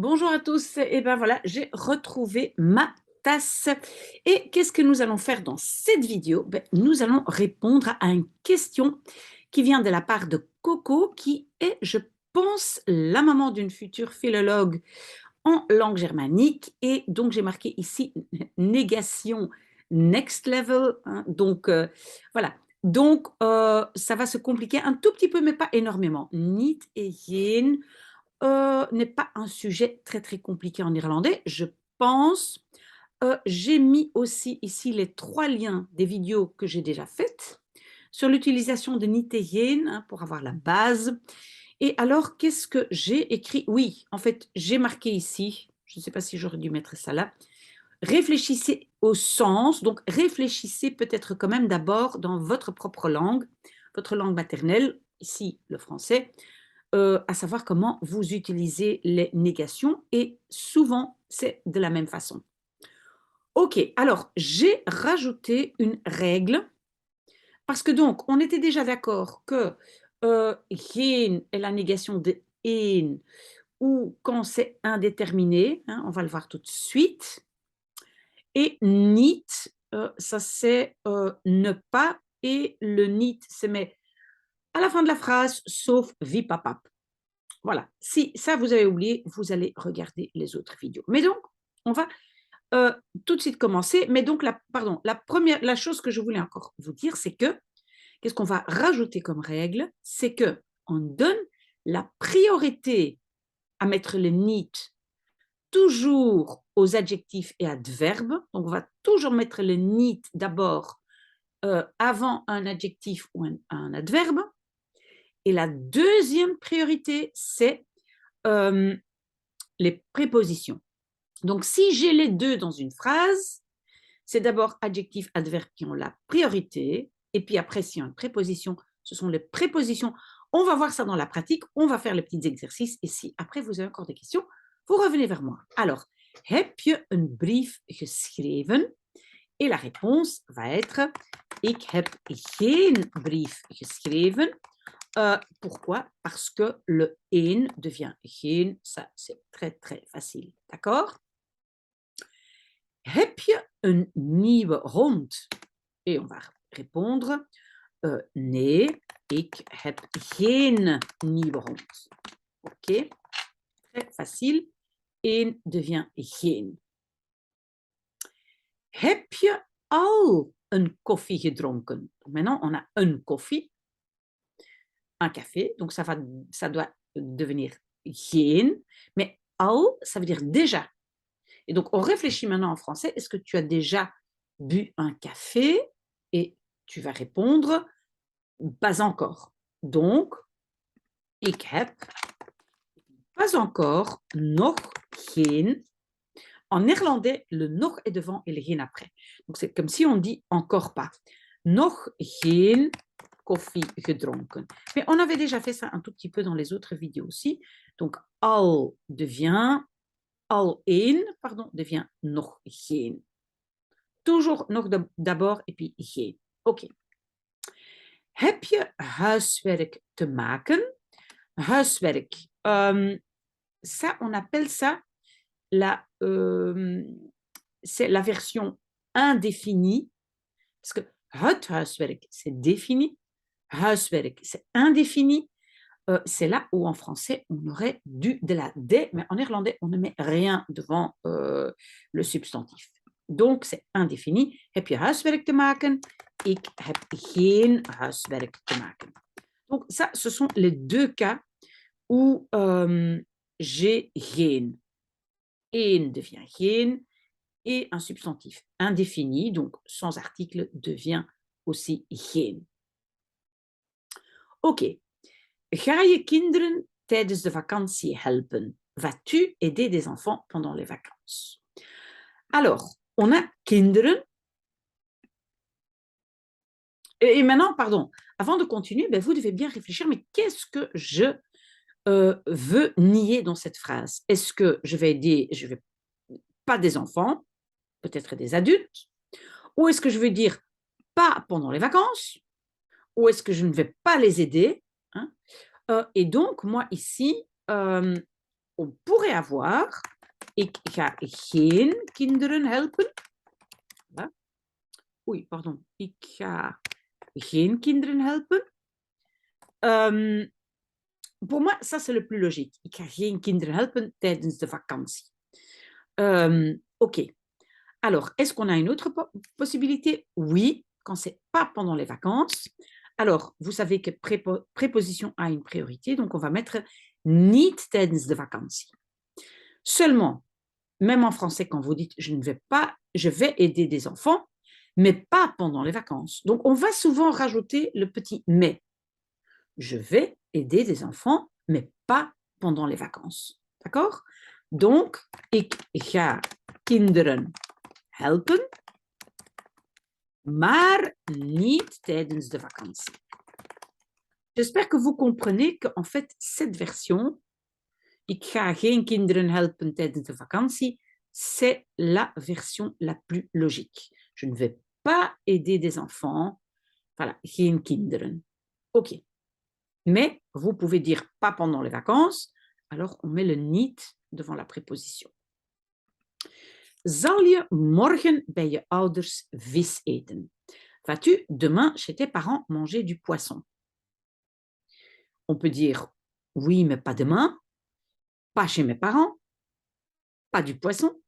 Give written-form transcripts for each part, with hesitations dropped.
Bonjour à tous, et ben voilà, j'ai retrouvé ma tasse. Et qu'est-ce que nous allons faire dans cette vidéo? Nous allons répondre à une question qui vient de la part de Coco, qui est, je pense, la maman d'une future philologue en langue germanique. Et donc, j'ai marqué ici négation next level, hein. Donc, voilà. Donc, ça va se compliquer un tout petit peu, mais pas énormément. Niet et jen n'est pas un sujet très, très compliqué en irlandais, je pense. J'ai mis aussi ici les 3 liens des vidéos que j'ai déjà faites sur l'utilisation de Nitégène, hein, pour avoir la base. Et alors, qu'est-ce que j'ai écrit? Oui, en fait, j'ai marqué ici, je ne sais pas si j'aurais dû mettre ça là, réfléchissez au sens, donc réfléchissez peut-être quand même d'abord dans votre langue maternelle, ici le français, à savoir comment vous utilisez les négations et souvent, c'est de la même façon. OK, alors j'ai rajouté une règle parce que donc on était déjà d'accord que, geen est la négation de een ou quand c'est indéterminé, hein, on va le voir tout de suite et niet, ça c'est, ne pas et le niet se met à la fin de la phrase sauf vie papap. Voilà, si ça vous avez oublié, vous allez regarder les autres vidéos. Mais donc, on va tout de suite commencer. Mais donc, la chose que je voulais encore vous dire, c'est que, qu'est-ce qu'on va rajouter comme règle? C'est que on donne la priorité à mettre le niet toujours aux adjectifs et adverbes. Donc, on va toujours mettre le niet d'abord avant un adjectif ou un adverbe. Et la deuxième priorité, c'est euh, les prépositions. Donc, si j'ai les deux dans une phrase, c'est d'abord adjectif, adverbe qui ont la priorité. Et puis après, s'il y a une préposition, ce sont les prépositions. On va voir ça dans la pratique. On va faire les petits exercices. Et si après vous avez encore des questions, vous revenez vers moi. Alors, heb je een brief geschreven? Et la réponse va être ik heb geen brief geschreven. Pourquoi? Parce que le een devient geen. Ça, c'est très, très facile. D'accord? Heb je een nieuwe hond? Et on va répondre nee, ik heb geen nieuwe hond. Ok? Très facile. Een devient geen. Heb je al een koffie gedronken? Maintenant, on a een koffie, un café, donc ça doit devenir geen, mais al, ça veut dire déjà. Et donc, on réfléchit maintenant en français. Est-ce que tu as déjà bu un café? Et tu vas répondre pas encore. Donc, ik heb pas encore, nog geen. En néerlandais, le nog est devant et le geen après. Donc, c'est comme si on dit encore pas. Nog geen koffie gedronken. Mais on avait déjà fait ça un tout petit peu dans les autres vidéos aussi. Donc, al devient, al een, pardon, devient nog geen. Toujours nog d'abord et puis geen. OK. Heb je huiswerk te maken? Huiswerk. Ça, on appelle ça c'est la version indéfinie. Parce que het huiswerk, c'est défini. Huiswerk, c'est indéfini. C'est là où en français, on aurait de la D, mais en néerlandais, on ne met rien devant le substantif. Donc, c'est indéfini. Heb je huiswerk te maken? Ik heb geen huiswerk te maken. Donc, ça, ce sont les deux cas où j'ai geen. Een devient geen et un substantif indéfini, donc sans article, devient aussi geen. Ok. Ga je kinderen tijdens de vakantie helpen? Vas-tu aider des enfants pendant les vacances? Alors, on a kinderen. Et maintenant, pardon, avant de continuer, vous devez bien réfléchir, mais qu'est-ce que je veux nier dans cette phrase? Est-ce que je vais aider, je vais pas des enfants, peut-être des adultes, ou est-ce que je veux dire pas pendant les vacances, ou est-ce que je ne vais pas les aider, hein? Et donc, moi ici, on pourrait avoir ik ga geen kinderen helpen. Voilà. Oei, pardon. Ik ga geen kinderen helpen. Pour moi, ça c'est le plus logique. Ik ga geen kinderen helpen tijdens de vakantie. Ok. Alors, est-ce qu'on a une autre possibilité? Oui, quand c'est pas pendant les vacances. Alors, vous savez que préposition a une priorité, donc on va mettre niet tijdens de vakantie. Seulement, même en français, quand vous dites je vais aider des enfants, mais pas pendant les vacances. Donc, on va souvent rajouter le petit mais. Je vais aider des enfants, mais pas pendant les vacances. D'accord? Donc, ik ga kinderen helpen, maar niet tijdens de vakantie. J'espère que vous comprenez qu'en fait, cette version, ik ga geen kinderen helpen tijdens de vakantie, c'est la version la plus logique. Je ne vais pas aider des enfants. Voilà, geen kinderen. OK. Mais vous pouvez dire pas pendant les vacances, alors on met le niet devant la préposition. Zal je morgen bij je ouders vis eten? Vas-tu demain chez tes parents manger du poisson? On peut dire oui, mais pas demain, pas chez mes parents, pas du poisson.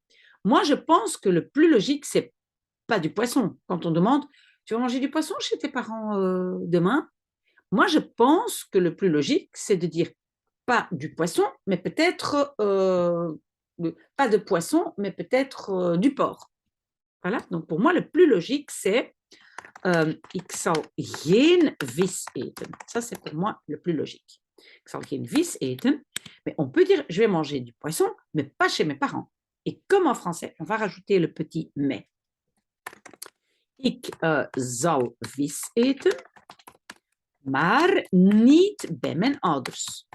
Moi, je pense que le plus logique, c'est pas du poisson. Quand on demande, tu vas manger du poisson chez tes parents demain? Moi, je pense que le plus logique, c'est de dire pas du poisson, mais peut-être pas de poisson, mais peut-être du porc. Voilà, donc pour moi, le plus logique, c'est ik zal geen vis eten. Ça, c'est pour moi le plus logique. Ik zal geen vis eten, mais on peut dire je vais manger du poisson, mais pas chez mes parents. Et comme en français, on va rajouter le petit mais. Ik zal vis eten, maar niet bij mijn ouders.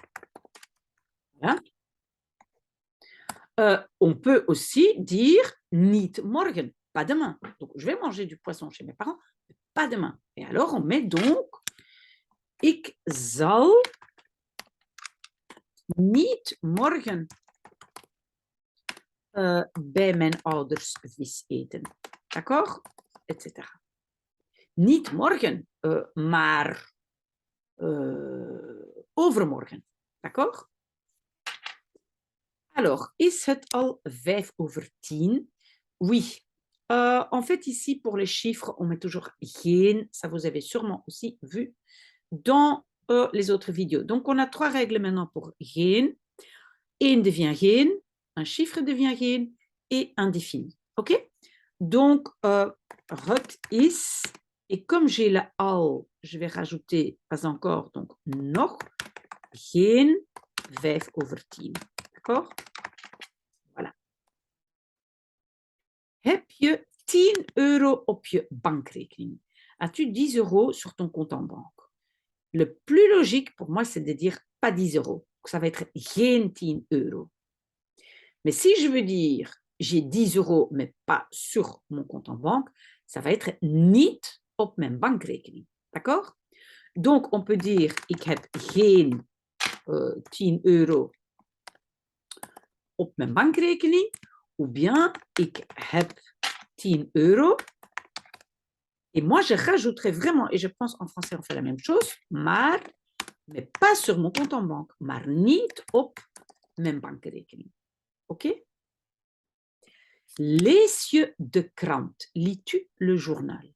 Voilà. On peut aussi dire niet morgen, pas demain. Donc, je vais manger du poisson chez mes parents, mais pas demain. Et alors, on met donc ik zal niet morgen bij mijn ouders vis eten. D'accord? Etc. Niet morgen, maar overmorgen. D'accord? Alors, is het al 9:05? Oui. En fait, ici, pour les chiffres, on met toujours geen. Ça, vous avez sûrement aussi vu dans les autres vidéos. Donc, on a 3 règles maintenant pour geen. 1 devient geen, un chiffre devient geen et indéfini. OK? Donc, het is. Et comme j'ai la al, je vais rajouter pas encore, donc nog geen 9:10. D'accord? Voilà. Heb je 10 euro op je bankrekening? As-tu 10 euros sur ton compte en banque? Le plus logique pour moi, c'est de dire pas 10 euros. Ça va être geen 10 euro. Mais si je veux dire j'ai 10 euros, mais pas sur mon compte en banque, ça va être niet op mijn bankrekening. D'accord? Donc, on peut dire ik heb geen 10 euro op mijn bankrekening, ou bien ik heb 10 euro. Et moi, je rajouterais vraiment, et je pense en français on fait la même chose, maar, mais pas sur mon compte en banque, maar niet op mijn bankrekening. OK? Lees je de krant? Lis-tu le journal?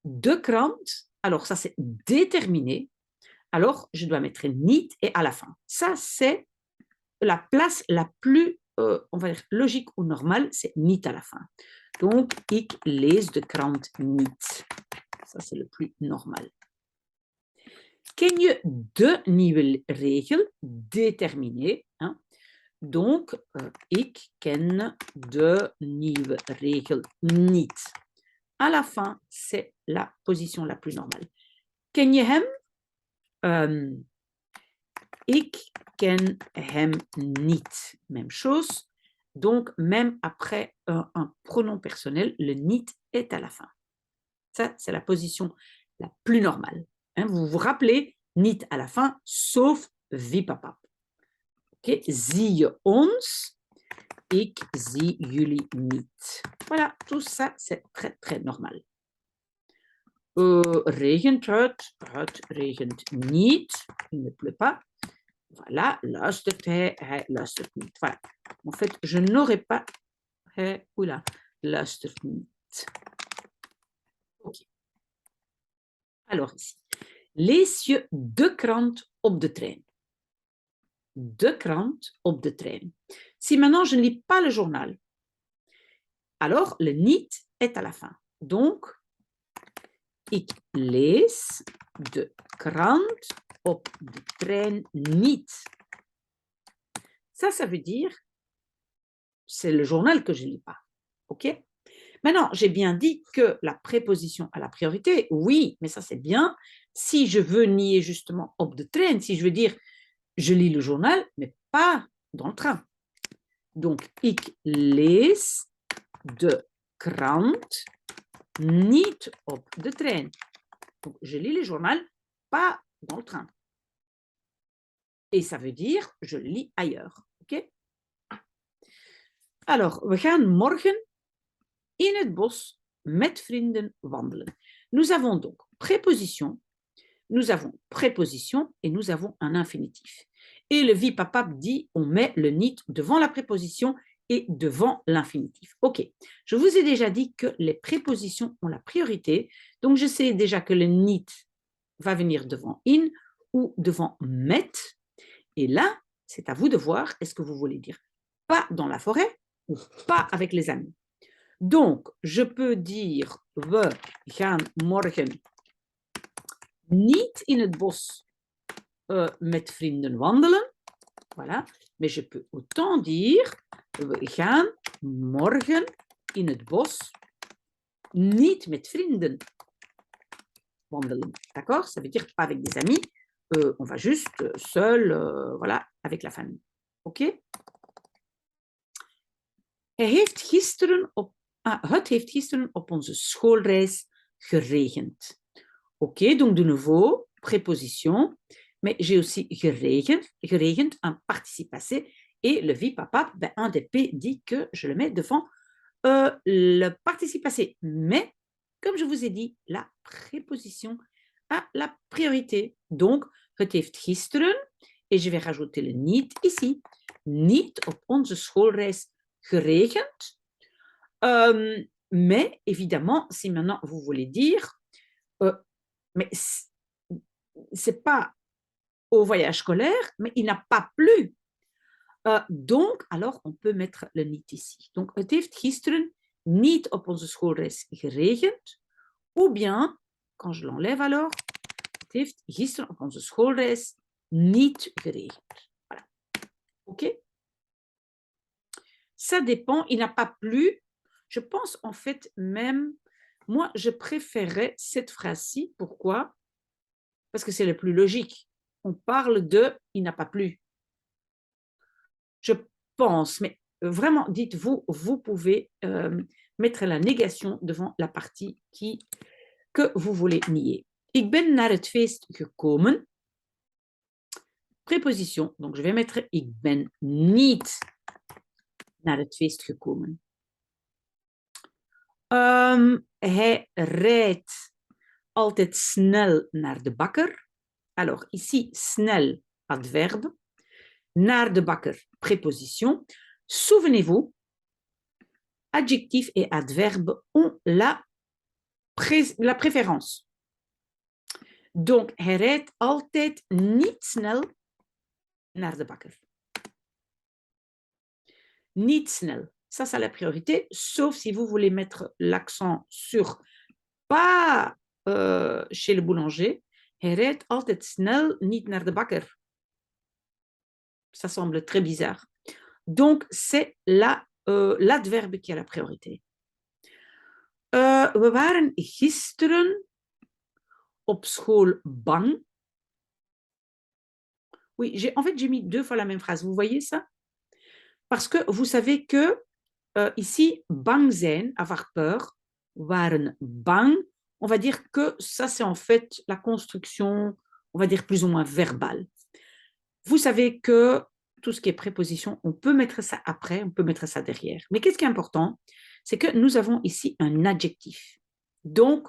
De krant, alors ça c'est déterminé, alors je dois mettre niet et à la fin. Ça c'est la place la plus, on va dire, logique ou normale, c'est niet à la fin. Donc, ik lees de krant niet. Ça c'est le plus normal. Ken je de nieuwe regel? Déterminé. Hein? Donc, ik ken de nieuwe regel niet. À la fin, c'est la position la plus normale. Ken je hem? Ik ken hem niet. Même chose. Donc, même après un pronom personnel, le niet est à la fin. Ça, c'est la position la plus normale. Hein, vous vous rappelez, niet à la fin, sauf vipapap. Ok, zie je ons? Ik zie jullie niet. Voilà, tout ça, c'est très, très normal. Regent het? Het regent niet. Il ne pleut pas. Voilà, luistert hij luistert niet. Voilà. En fait, je n'aurais pas... Hij, oula, luistert niet. Ok. Alors ici, lees je de krant op de trein? De krant op de trein. Si maintenant je ne lis pas le journal, alors le niet est à la fin. Donc, ik lees de krant op de trein niet. Ça veut dire, c'est le journal que je ne lis pas. OK? Maintenant, j'ai bien dit que la préposition a la priorité. Oui, mais ça, c'est bien. Si je veux nier justement op de trein, si je veux dire, je lis le journal, mais pas dans le train. Donc, ik lees de krant niet op de trein. Donc, je lis le journal, pas dans le train. Et ça veut dire, je le lis ailleurs. OK? Alors, we gaan morgen in het bos met vrienden wandelen. Nous avons donc préposition, nous avons préposition et nous avons un infinitif. Et le vie papap dit, on met le niet devant la préposition et devant l'infinitif. OK, je vous ai déjà dit que les prépositions ont la priorité, donc je sais déjà que le niet va venir devant in ou devant met. Et là, c'est à vous de voir, est-ce que vous voulez dire pas dans la forêt ou pas avec les amis. Donc, je peux dire, we gaan morgen niet in het bos met vrienden wandelen. Voilà. Mais je peux autant dire, we gaan morgen in het bos niet met vrienden wandelen. D'accord? Ça veut dire pas avec des amis. On va juste seul, voilà, avec la famille. OK? Het heeft gisteren op onze schoolreis geregend. OK, donc de nouveau, préposition, mais j'ai aussi geregend, un participe passé, et le vie papa, ben, un des P dit que je le mets devant le participe passé. Mais, comme je vous ai dit, la préposition a la priorité. Donc, het heeft gisteren, et je vais rajouter le niet ici, niet op onze schoolreis geregend. Mais évidemment, si maintenant vous voulez dire, mais c'est pas au voyage scolaire, mais il n'a pas plu. Donc, alors on peut mettre le niet ici. Donc, het heeft gisteren niet op onze schoolreis geregend. Ou bien, quand je l'enlève alors, het heeft gisteren op onze schoolreis niet geregend. Voilà. OK? Ça dépend, il n'a pas plu. Je pense en fait même, moi, je préférais cette phrase-ci. Pourquoi? Parce que c'est le plus logique. On parle de « il n'a pas plu ». Je pense, mais vraiment, dites-vous, vous pouvez mettre la négation devant la partie que vous voulez nier. Ik ben naar het feest gekomen. Préposition, donc je vais mettre « ik ben niet naar het feest gekomen ». Hij rijdt altijd snel naar de bakker. Alors, ici, snel, adverbe. Naar de bakker, préposition. Souvenez-vous, adjectif et adverbe ont la préférence. Donc, hij rijdt altijd niet snel naar de bakker. Niet snel. Ça, c'est la priorité, sauf si vous voulez mettre l'accent sur pas chez le boulanger. Hij rijdt altijd snel niet naar de bakker. Ça semble très bizarre. Donc, c'est l'adverbe qui a la priorité. We waren gisteren op school bang. Oui, en fait, j'ai mis 2 fois la même phrase. Vous voyez ça? Parce que vous savez que ici, bang zijn, avoir peur, waren bang, on va dire que ça, c'est en fait la construction, on va dire plus ou moins verbale. Vous savez que tout ce qui est préposition, on peut mettre ça après, on peut mettre ça derrière. Mais qu'est-ce qui est important? C'est que nous avons ici un adjectif. Donc,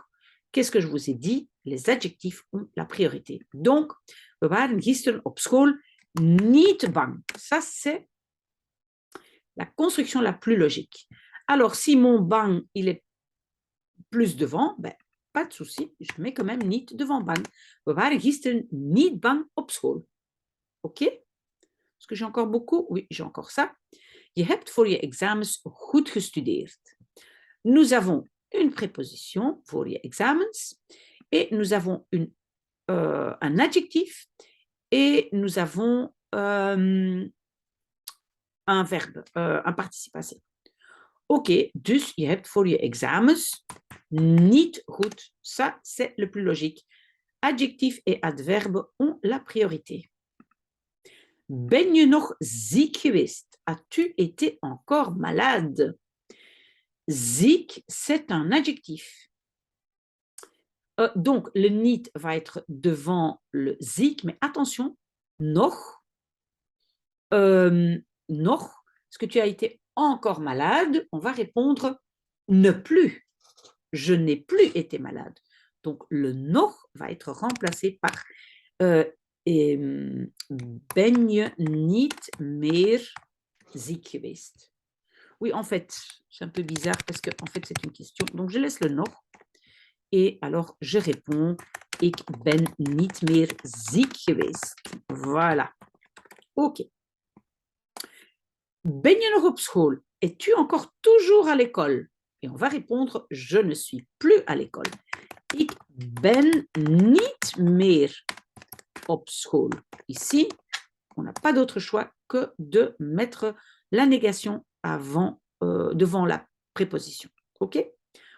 qu'est-ce que je vous ai dit? Les adjectifs ont la priorité. Donc, we waren gisteren op school niet bang. Ça, c'est la construction la plus logique. Alors, si mon bang, il est plus devant, ben, pas de souci, je mets quand même niet devant bang. We waren gisteren niet bang op school. OK? Est-ce que j'ai encore beaucoup? Oui, j'ai encore ça. Je hebt voor je examens goed gestudeerd. Nous avons une préposition voor je examens et nous avons un adjectif et nous avons un verbe, un participe passé. OK, dus je hebt voor je examens niet goed. Ça, c'est le plus logique. Adjectif et adverbe ont la priorité. Ben je nog ziek geweest? As-tu été encore malade? Ziek, c'est un adjectif. Donc, le niet va être devant le ziek, mais attention, nog, est-ce que tu as été encore malade? On va répondre ne plus. Je n'ai plus été malade. Donc, le nog va être remplacé par ben je niet meer ziek geweest? Oui, en fait, c'est un peu bizarre parce que en fait, c'est une question. Donc, je laisse le nog. Et alors, je réponds, ik ben niet meer ziek geweest. Voilà. OK. Ben je nog op school? Es-tu encore toujours à l'école? Et on va répondre, je ne suis plus à l'école. Ik ben niet meer op school. Ici, on n'a pas d'autre choix que de mettre la négation devant la préposition. OK?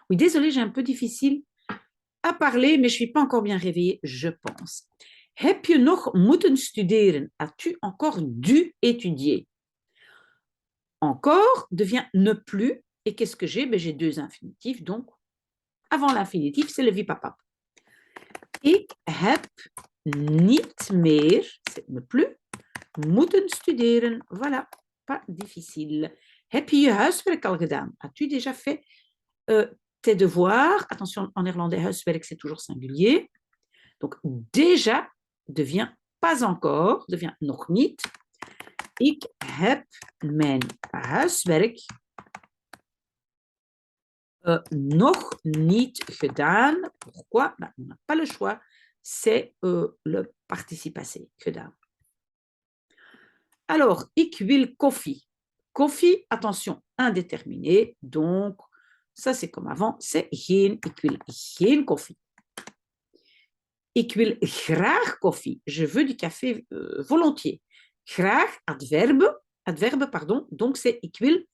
Oui, désolé, j'ai un peu difficile à parler, mais je ne suis pas encore bien réveillée, je pense. Heb je nog moeten studeren? As-tu encore dû étudier? Encore devient ne plus. Et qu'est-ce que j'ai? Ben, j'ai deux infinitifs. Donc, avant l'infinitif, c'est le vipapap. Ik heb niet meer, c'est ne plus, moeten studeren. Voilà, pas difficile. Heb je je huiswerk al gedaan? As-tu déjà fait tes devoirs? Attention, en néerlandais, huiswerk, c'est toujours singulier. Donc, déjà devient pas encore, devient nog niet. Ik heb mijn huiswerk nog niet gedaan. Pourquoi? Ben, on n'a pas le choix. C'est le participe passé, gedaan. Alors, ik wil koffie. Koffie, attention, indéterminé. Donc, ça c'est comme avant, c'est geen. Ik wil geen koffie. Ik wil graag koffie. Je veux du café volontiers. Graag, adverbe, pardon. Donc, c'est ik wil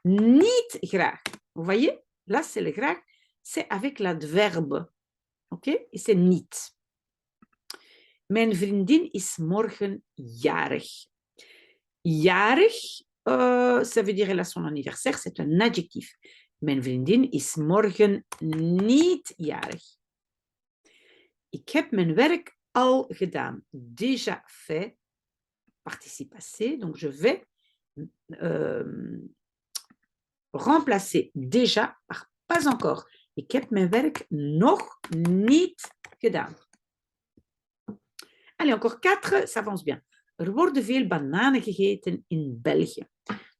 niet graag. Vous voyez? Là, c'est le graag. C'est avec l'adverbe. OK? Et c'est niet. Mijn vriendin is morgen jarig. Jarig, ça veut dire elle a son anniversaire. C'est un adjectif. Mijn vriendin is morgen niet jarig. Ik heb mijn werk al gedaan. Déjà fait. Participe passé. Donc, je vais remplacer déjà par pas encore. Ik heb mijn werk nog niet gedaan. Allez, encore 4, ça avance bien. Er worden veel bananen gegeten in België.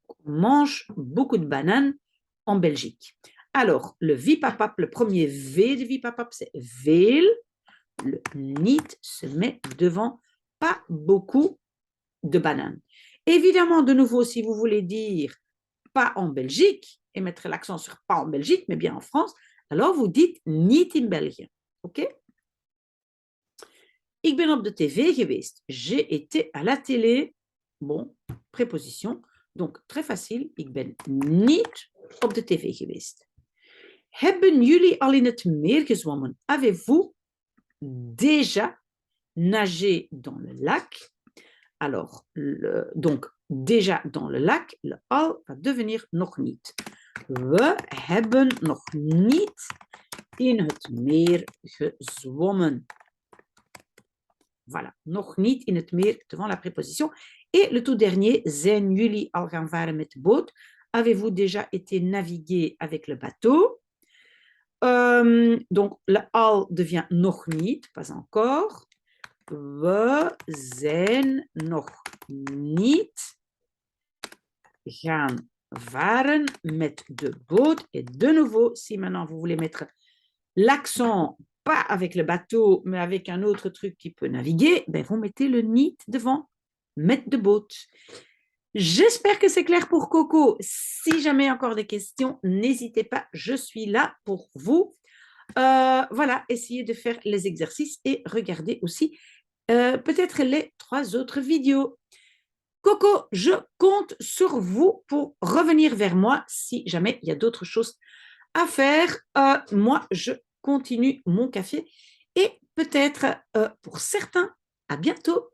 On mange beaucoup de bananes en Belgique. Alors, le vipapap, le premier V de vipapap, c'est veel. Le niet se met devant pas beaucoup de bananes. Évidemment, de nouveau, si vous voulez dire pas en Belgique et mettre l'accent sur pas en Belgique, mais bien en France, alors vous dites niet in België. OK? Ik ben op de tv geweest. J'ai été à la télé. Bon, préposition. Donc, très facile. Ik ben niet op de tv geweest. Hebben jullie al in het meer gezwommen? Avez-vous déjà nagé dans le lac? Alors, donc, déjà dans le lac, le al va devenir nog niet. We hebben nog niet in het meer gezwommen. Voilà, nog niet in het meer devant la préposition. Et le tout dernier, zijn jullie al gaan varen met de boot? Avez-vous déjà été naviguer avec le bateau? Donc, le al devient nog niet, pas encore. We zijn nog niet gaan varen met de boot. Et de nouveau, si maintenant vous voulez mettre l'accent, pas avec le bateau, mais avec un autre truc qui peut naviguer, ben vous mettez le niet devant, met de boot. J'espère que c'est clair pour Coco. Si jamais encore des questions, n'hésitez pas, je suis là pour vous. Voilà, essayez de faire les exercices et regardez aussi peut-être les 3 autres vidéos. Coco, je compte sur vous pour revenir vers moi si jamais il y a d'autres choses à faire. Moi, je continue mon café et peut-être pour certains, à bientôt.